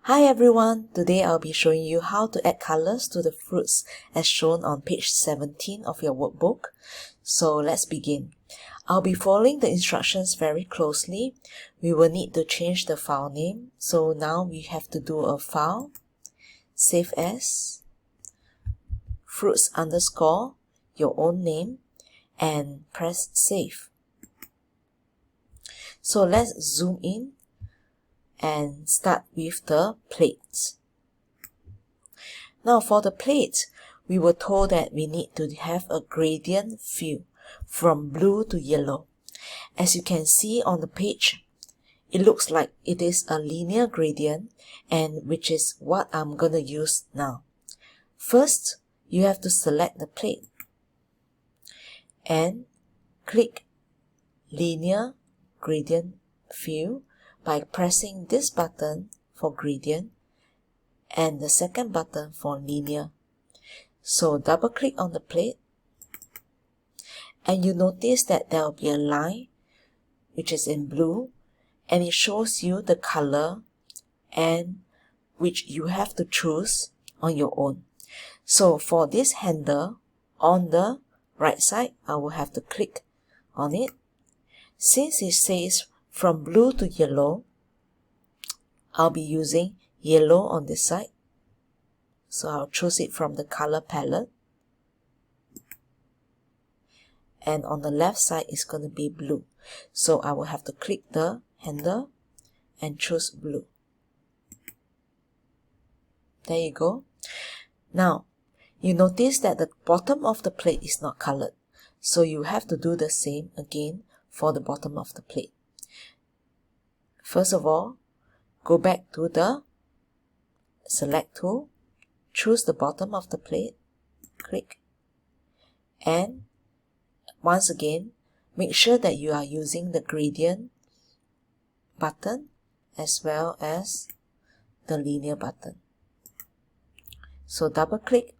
Hi everyone, today I'll be showing you how to add colors to the fruits as shown on page 17 of your workbook. So let's begin. I'll be following the instructions very closely. We will need to change the file name. So now we have to do a file, save as, fruits underscore, your own name, and press save. So let's zoom in and start with the plate. Now for the plate, we were told that we need to have a gradient fill from blue to yellow. As you can see on the page, it looks like it is a linear gradient, and which is what I'm going to use now. First, you have to select the plate and click linear gradient fill by pressing this button for gradient and the second button for linear. So double click on the plate and you notice that there will be a line which is in blue, and it shows you the color and which you have to choose on your own. So for this handle on the right side, I will have to click on it. Since it says from blue to yellow, I'll be using yellow on this side. So I'll choose it from the color palette. And on the left side is going to be blue. So I will have to click the handle and choose blue. There you go. Now, you notice that the bottom of the plate is not colored. So you have to do the same again for the bottom of the plate. First of all, go back to the select tool, choose the bottom of the plate, click, and once again, make sure that you are using the gradient button as well as the linear button. So double click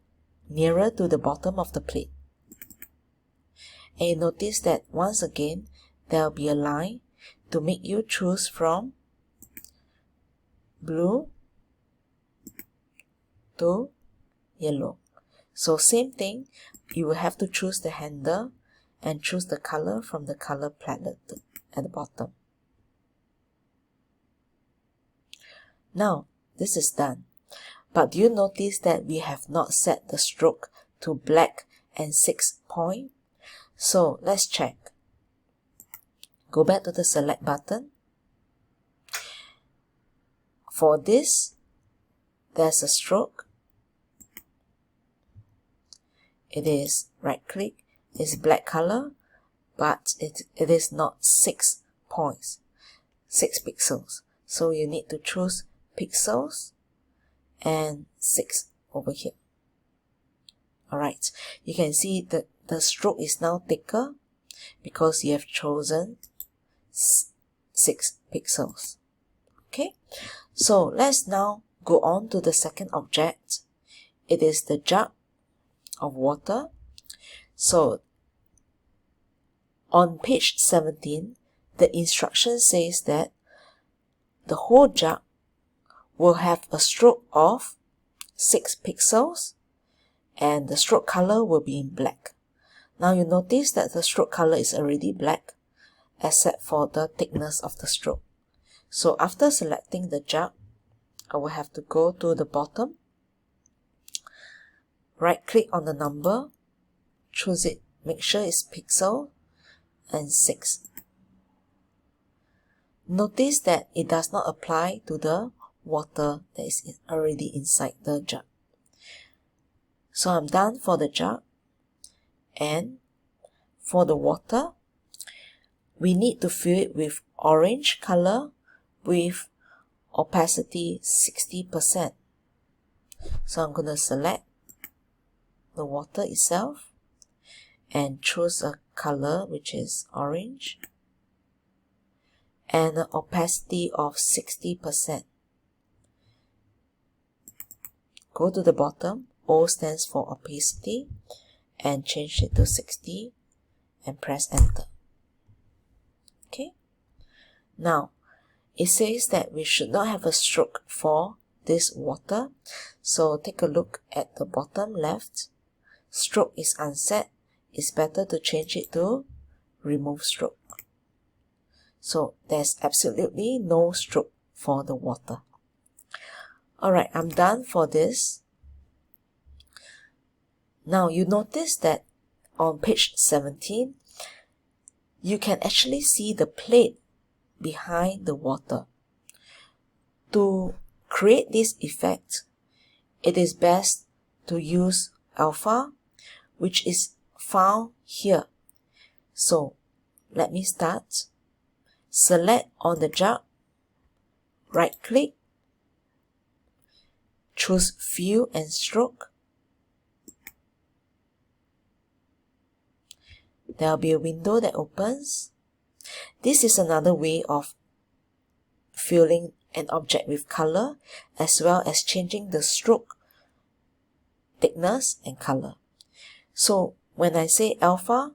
nearer to the bottom of the plate. And you notice that once again, there will be a line to make you choose from blue to yellow. So same thing, you will have to choose the handle and choose the color from the color palette at the bottom. Now, this is done. But do you notice that we have not set the stroke to black and 6 point? So let's check. Go back to the select button. For this, there's a stroke. It is right click, it's black color, but it is not 6 points, 6 pixels. So you need to choose pixels and 6 over here. Alright, you can see that the stroke is now thicker because you have chosen 6 pixels. Okay, so let's now go on to the second object. It is the jug of water. So on page 17, the instruction says that the whole jug will have a stroke of 6 pixels and the stroke color will be in black. Now you notice that the stroke color is already black except for the thickness of the stroke. So after selecting the jug, I will have to go to the bottom, right click on the number, choose it, make sure it's pixel and 6. Notice that it does not apply to the water that is already inside the jug. So I'm done for the jug, and for the water, we need to fill it with orange color with opacity 60%. So I'm going to select the water itself and choose a color which is orange and an opacity of 60%. Go to the bottom, O stands for opacity, and change it to 60 and press enter. Okay, now it says that we should not have a stroke for this water. So take a look at the bottom left. Stroke is unset. It's better to change it to remove stroke. So there's absolutely no stroke for the water. Alright, I'm done for this. Now you notice that on page 17, you can actually see the plate behind the water. To create this effect, it is best to use alpha, which is found here. So let me start. Select on the jug, right click, choose Fill and Stroke. There will be a window that opens. This is another way of filling an object with color, as well as changing the stroke thickness and color. So when I say alpha,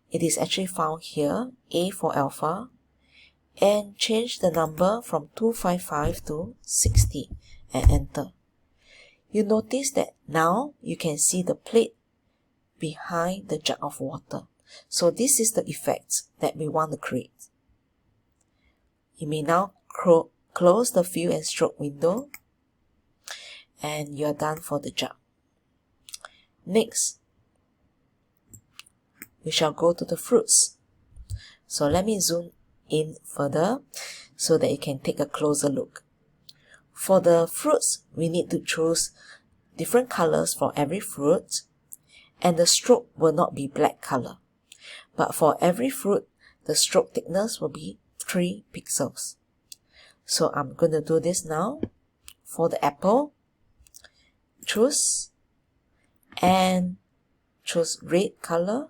it is actually found here, A for alpha, and change the number from 255 to 60 and enter. You notice that now you can see the plate behind the jug of water. So this is the effect that we want to create. You may now close the Fill and Stroke window, and you are done for the jug. Next, we shall go to the fruits. So let me zoom in further so that you can take a closer look. For the fruits, we need to choose different colors for every fruit, and the stroke will not be black color. But for every fruit, the stroke thickness will be 3 pixels. So I'm going to do this now. For the apple, choose and choose red color.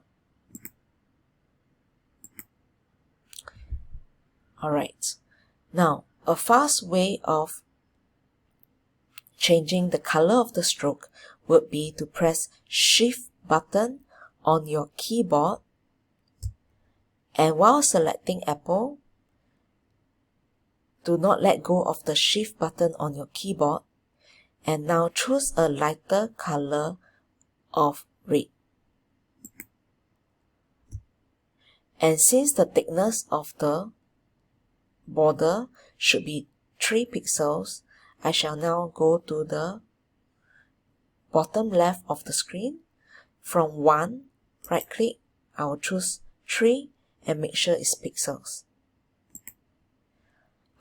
Alright, now a fast way of changing the color of the stroke would be to press Shift button on your keyboard, and while selecting apple, do not let go of the Shift button on your keyboard, and now choose a lighter color of red. And since the thickness of the border should be 3 pixels, I shall now go to the bottom left of the screen. From 1, right click, I will choose 3 and make sure it's pixels.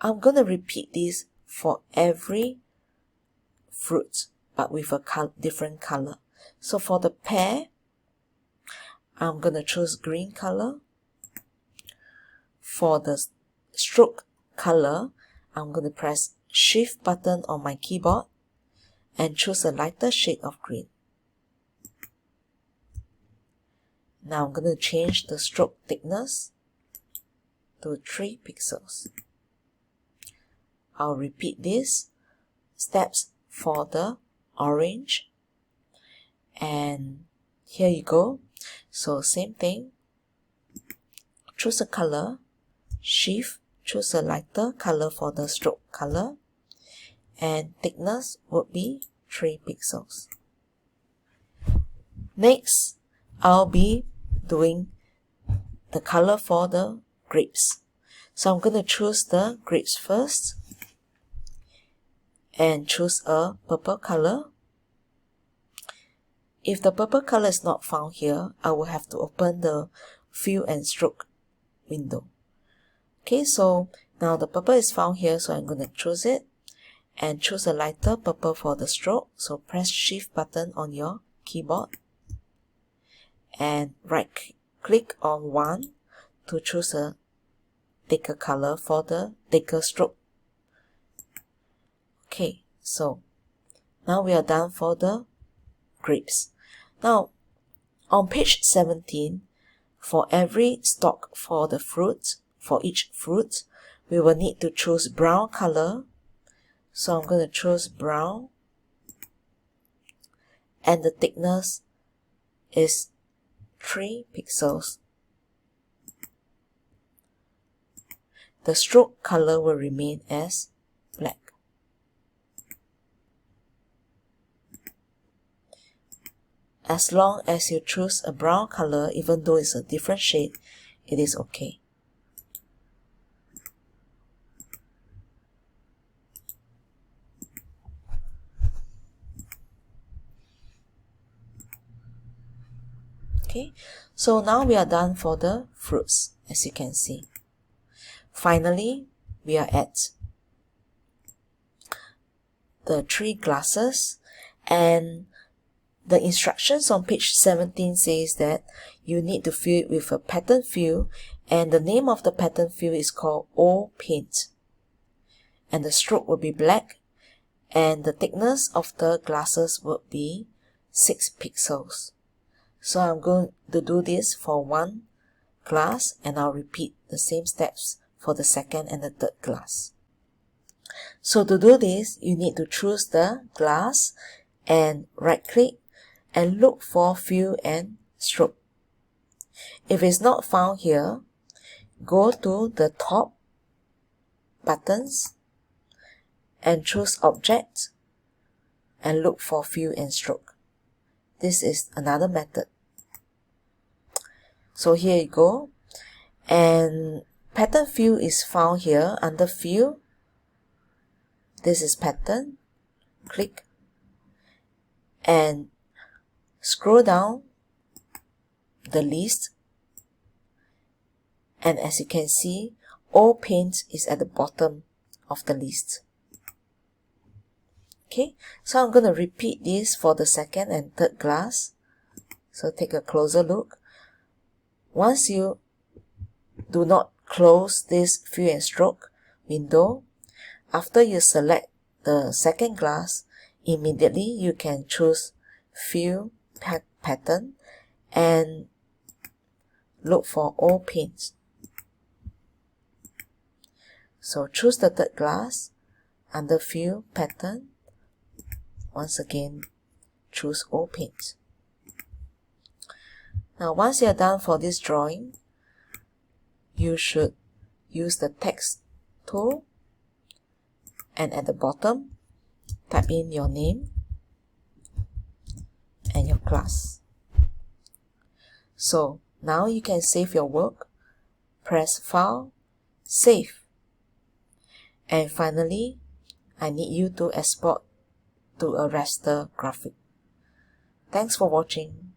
I'm going to repeat this for every fruit, but with a different color. So for the pear, I'm going to choose green color. For the stroke color, I'm going to press Shift button on my keyboard and choose a lighter shade of green. Now I'm going to change the stroke thickness to 3 pixels. I'll repeat these steps for the orange, and here you go. So same thing, choose a color, Shift, choose a lighter color for the stroke color, and thickness would be 3 pixels. Next, I'll be doing the color for the grapes. So I'm going to choose the grapes first and choose a purple color. If the purple color is not found here, I will have to open the Fill and Stroke window. Okay, so now the purple is found here, so I'm going to choose it and choose a lighter purple for the stroke. So press Shift button on your keyboard and right click on 1 to choose a thicker color for the thicker stroke. Okay, so now we are done for the grapes. Now on page 17, for every stalk for the fruit, for each fruit, we will need to choose brown color. So I'm going to choose brown, and the thickness is 3 pixels. The stroke color will remain as black. as long as you choose a brown color, even though it's a different shade, it is okay. Okay, so now we are done for the fruits, as you can see. Finally, we are at the 3 glasses, and the instructions on page 17 says that you need to fill it with a pattern fill, and the name of the pattern fill is called O paint, and the stroke will be black, and the thickness of the glasses will be 6 pixels. So I'm going to do this for 1 glass, and I'll repeat the same steps for the second and the third glass. So to do this, you need to choose the glass and right click and look for fill and stroke. If it's not found here, go to the top buttons and choose object and look for fill and stroke. This is another method. So here you go, and pattern fill is found here under fill. This is pattern, click and scroll down the list, and as you can see, all paint is at the bottom of the list. Okay, so I'm going to repeat this for the second and third glass. So take a closer look. Once you do not close this fill and stroke window, after you select the second glass, immediately you can choose fill pattern and look for all paints. So choose the third glass, under fill pattern, once again choose all paints. Now once you are done for this drawing, you should use the text tool, and at the bottom type in your name and your class. So now you can save your work, press File, Save, and finally I need you to export to a raster graphic. Thanks for watching.